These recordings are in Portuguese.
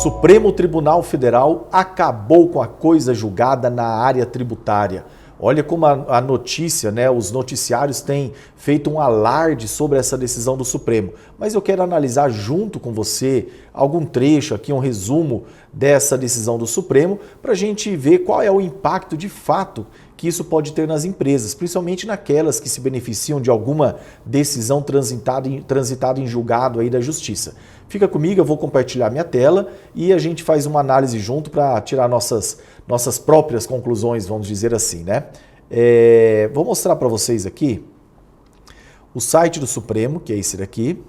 Supremo Tribunal Federal acabou com a coisa julgada na área tributária. Olha como a notícia, né, os noticiários têm feito um alarde sobre essa decisão do Supremo. Mas eu quero analisar junto com você algum trecho aqui, um resumo dessa decisão do Supremo, para a gente ver qual é o impacto de fato que isso pode ter nas empresas, principalmente naquelas que se beneficiam de alguma decisão transitada em julgado aí da Justiça. Fica comigo, eu vou compartilhar minha tela e a gente faz uma análise junto para tirar nossas próprias conclusões, vamos dizer assim, né? Vou mostrar para vocês aqui o site do Supremo, que é esse daqui.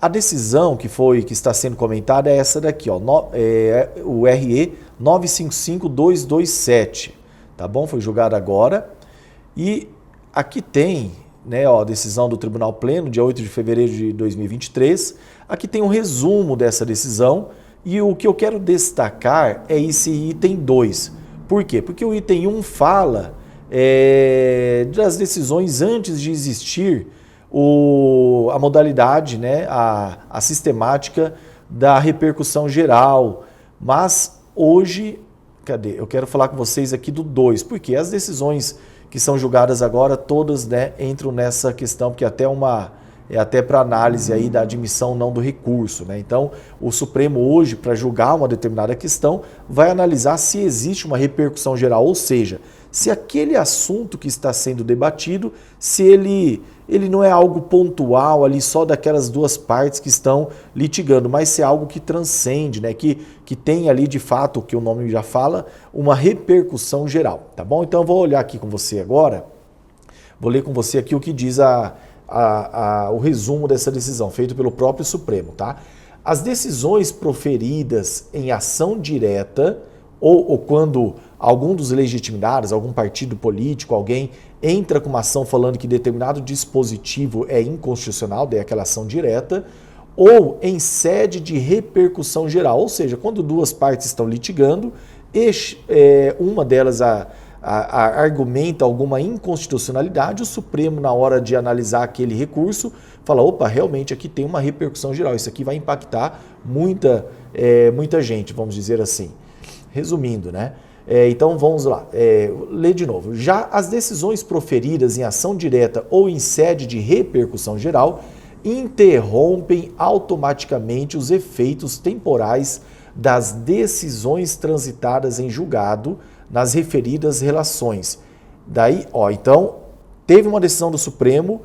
A decisão que está sendo comentada é essa daqui, ó, o RE 955227, tá bom? Foi julgado agora. E aqui tem, né, ó, a decisão do Tribunal Pleno, dia 8 de fevereiro de 2023. Aqui tem um resumo dessa decisão e o que eu quero destacar é esse item 2. Por quê? Porque o item 1 fala das decisões antes de existir a modalidade, né, a sistemática da repercussão geral. Mas hoje, eu quero falar com vocês aqui do 2, porque as decisões que são julgadas agora, todas, né, entram nessa questão, porque até para análise aí da admissão não do recurso, né? Então, o Supremo hoje, para julgar uma determinada questão, vai analisar se existe uma repercussão geral, ou seja, se aquele assunto que está sendo debatido, se ele não é algo pontual ali só daquelas duas partes que estão litigando, mas se é algo que transcende, né? Que tem ali de fato, o que o nome já fala, uma repercussão geral, tá bom? Então eu vou olhar aqui com você agora, vou ler com você aqui o que diz o resumo dessa decisão, feito pelo próprio Supremo, tá? As decisões proferidas em ação direta ou quando algum dos legitimados, algum partido político, alguém entra com uma ação falando que determinado dispositivo é inconstitucional, daí aquela ação direta, ou em sede de repercussão geral, ou seja, quando duas partes estão litigando, uma delas argumenta alguma inconstitucionalidade, o Supremo, na hora de analisar aquele recurso, fala, opa, realmente aqui tem uma repercussão geral, isso aqui vai impactar muita gente, vamos dizer assim. Resumindo, né? Então vamos lá, ler de novo. Já as decisões proferidas em ação direta ou em sede de repercussão geral interrompem automaticamente os efeitos temporais das decisões transitadas em julgado nas referidas relações. Daí, então, teve uma decisão do Supremo,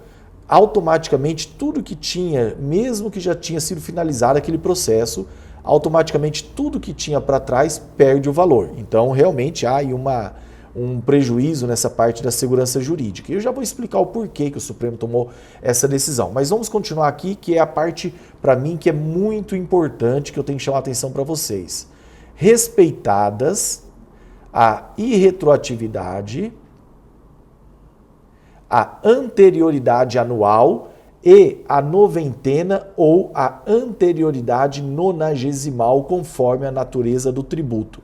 automaticamente tudo que tinha, mesmo que já tinha sido finalizado aquele processo, automaticamente tudo que tinha para trás perde o valor. Então, realmente há aí um prejuízo nessa parte da segurança jurídica. E eu já vou explicar o porquê que o Supremo tomou essa decisão. Mas vamos continuar aqui, que é a parte, para mim, que é muito importante, que eu tenho que chamar a atenção para vocês. Respeitadas a irretroatividade, a anterioridade anual e a noventena ou a anterioridade nonagesimal, conforme a natureza do tributo.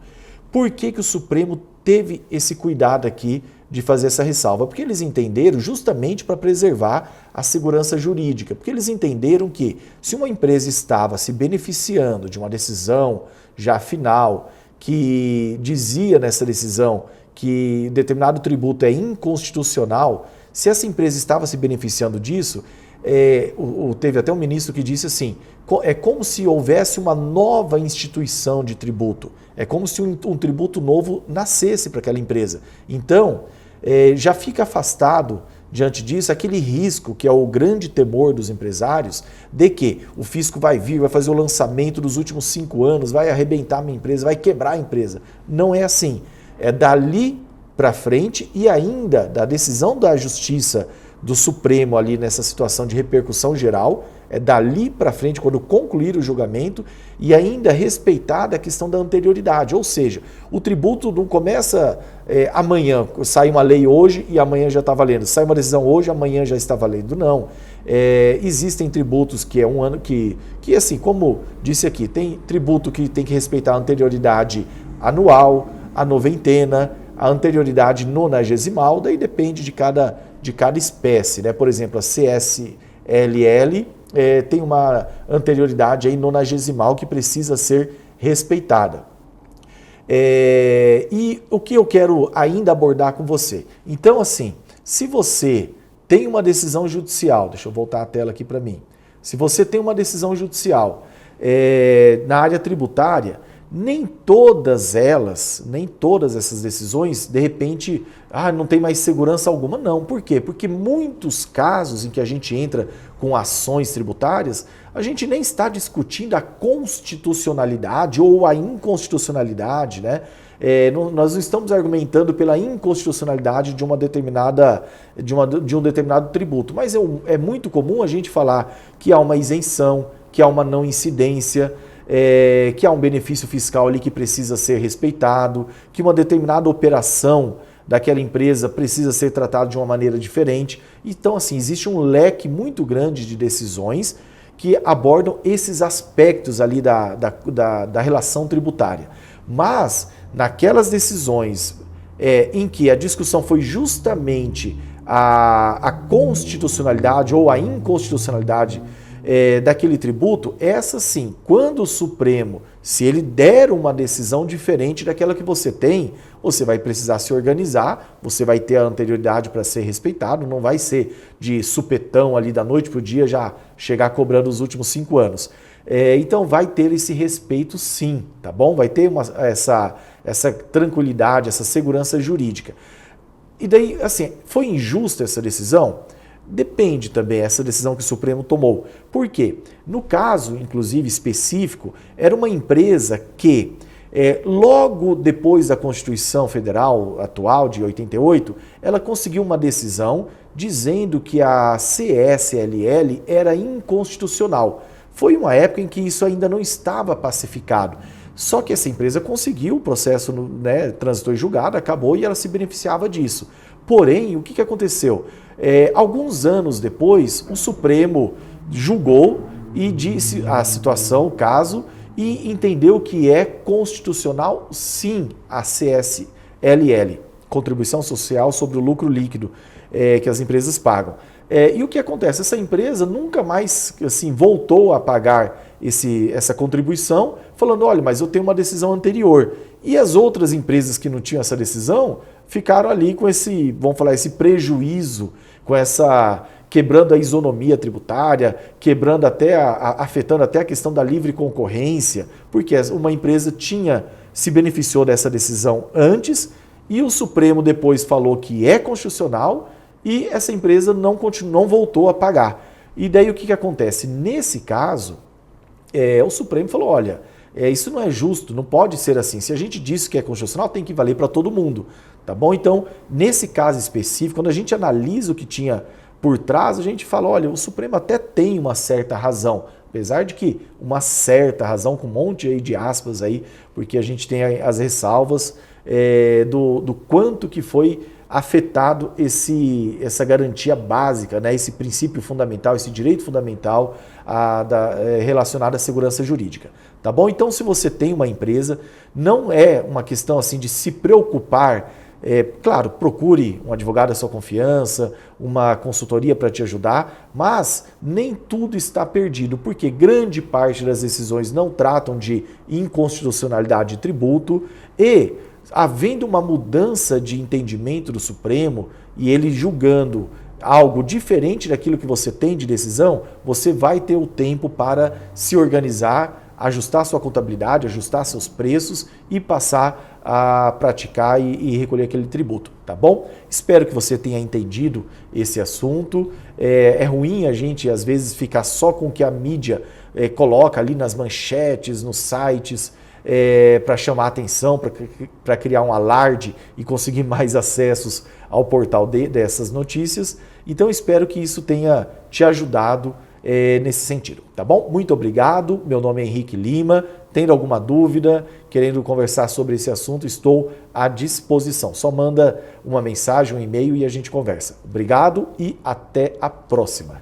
Por que o Supremo teve esse cuidado aqui de fazer essa ressalva? Porque eles entenderam justamente para preservar a segurança jurídica, porque eles entenderam que se uma empresa estava se beneficiando de uma decisão já final, que dizia nessa decisão que determinado tributo é inconstitucional, se essa empresa estava se beneficiando disso, teve até um ministro que disse assim, é como se houvesse uma nova instituição de tributo, é como se um tributo novo nascesse para aquela empresa. Então, já fica afastado, diante disso, aquele risco que é o grande temor dos empresários, de que o fisco vai vir, vai fazer o lançamento dos últimos 5 anos, vai arrebentar a minha empresa, vai quebrar a empresa. Não é assim. É dali para frente e ainda da decisão da Justiça do Supremo ali nessa situação de repercussão geral, é dali para frente, quando concluir o julgamento, e ainda respeitada a questão da anterioridade, ou seja, o tributo não começa amanhã, sai uma lei hoje e amanhã já está valendo, sai uma decisão hoje, amanhã já está valendo, não. Existem tributos que é um ano que assim, como disse aqui, tem tributo que tem que respeitar a anterioridade anual, a noventena, a anterioridade nonagesimal, daí depende de cada espécie, né? Por exemplo, a CSLL tem uma anterioridade aí nonagesimal que precisa ser respeitada. E o que eu quero ainda abordar com você? Então, assim, se você tem uma decisão judicial, deixa eu voltar a tela aqui para mim. Se você tem uma decisão judicial na área tributária, nem todas essas decisões, de repente, não tem mais segurança alguma. Não. Por quê? Porque muitos casos em que a gente entra com ações tributárias, a gente nem está discutindo a constitucionalidade ou a inconstitucionalidade, né? Nós não estamos argumentando pela inconstitucionalidade de de um determinado tributo, mas é muito comum a gente falar que há uma isenção, que há uma não incidência, que há um benefício fiscal ali que precisa ser respeitado, que uma determinada operação daquela empresa precisa ser tratada de uma maneira diferente. Então, assim, existe um leque muito grande de decisões que abordam esses aspectos ali da relação tributária. Mas, naquelas decisões em que a discussão foi justamente a constitucionalidade ou a inconstitucionalidade daquele tributo, essa sim, quando o Supremo, se ele der uma decisão diferente daquela que você tem, você vai precisar se organizar, você vai ter a anterioridade para ser respeitado, não vai ser de supetão ali da noite para o dia já chegar cobrando os últimos 5 anos. Então vai ter esse respeito sim, tá bom? Vai ter essa tranquilidade, essa segurança jurídica. E daí, assim, foi injusta essa decisão? Depende também essa decisão que o Supremo tomou. Por quê? No caso, inclusive, específico, era uma empresa que, logo depois da Constituição Federal atual, de 88, ela conseguiu uma decisão dizendo que a CSLL era inconstitucional. Foi uma época em que isso ainda não estava pacificado. Só que essa empresa conseguiu, o processo transitou em julgado, acabou e ela se beneficiava disso. Porém, o que aconteceu? Alguns anos depois, o Supremo julgou e disse a situação, o caso, e entendeu que é constitucional, sim, a CSLL, Contribuição Social sobre o Lucro Líquido, que as empresas pagam. E o que acontece? Essa empresa nunca mais assim, voltou a pagar essa contribuição, falando, olha, mas eu tenho uma decisão anterior. E as outras empresas que não tinham essa decisão ficaram ali com esse, vamos falar, esse prejuízo, quebrando a isonomia tributária, afetando até a questão da livre concorrência, porque uma empresa se beneficiou dessa decisão antes e o Supremo depois falou que é constitucional e essa empresa não voltou a pagar. E daí o que acontece? Nesse caso, o Supremo falou, olha, isso não é justo, não pode ser assim. Se a gente disse que é constitucional, tem que valer para todo mundo, tá bom? Então, nesse caso específico, quando a gente analisa o que tinha por trás, a gente fala, olha, o Supremo até tem uma certa razão, apesar de que uma certa razão, com um monte aí de aspas aí, porque a gente tem as ressalvas do quanto que foi afetado essa garantia básica, né, esse princípio fundamental, esse direito fundamental relacionado à segurança jurídica. Tá bom? Então, se você tem uma empresa, não é uma questão assim de se preocupar. Claro, procure um advogado da sua confiança, uma consultoria para te ajudar, mas nem tudo está perdido, porque grande parte das decisões não tratam de inconstitucionalidade de tributo e, havendo uma mudança de entendimento do Supremo e ele julgando algo diferente daquilo que você tem de decisão, você vai ter o tempo para se organizar, ajustar sua contabilidade, ajustar seus preços e passar a praticar e recolher aquele tributo, tá bom? Espero que você tenha entendido esse assunto. É ruim a gente, às vezes, ficar só com o que a mídia coloca ali nas manchetes, nos sites, para chamar a atenção, para criar um alarde e conseguir mais acessos ao portal dessas notícias. Então, espero que isso tenha te ajudado nesse sentido, tá bom? Muito obrigado, meu nome é Henrique Lima, tendo alguma dúvida, querendo conversar sobre esse assunto, estou à disposição. Só manda uma mensagem, um e-mail e a gente conversa. Obrigado e até a próxima.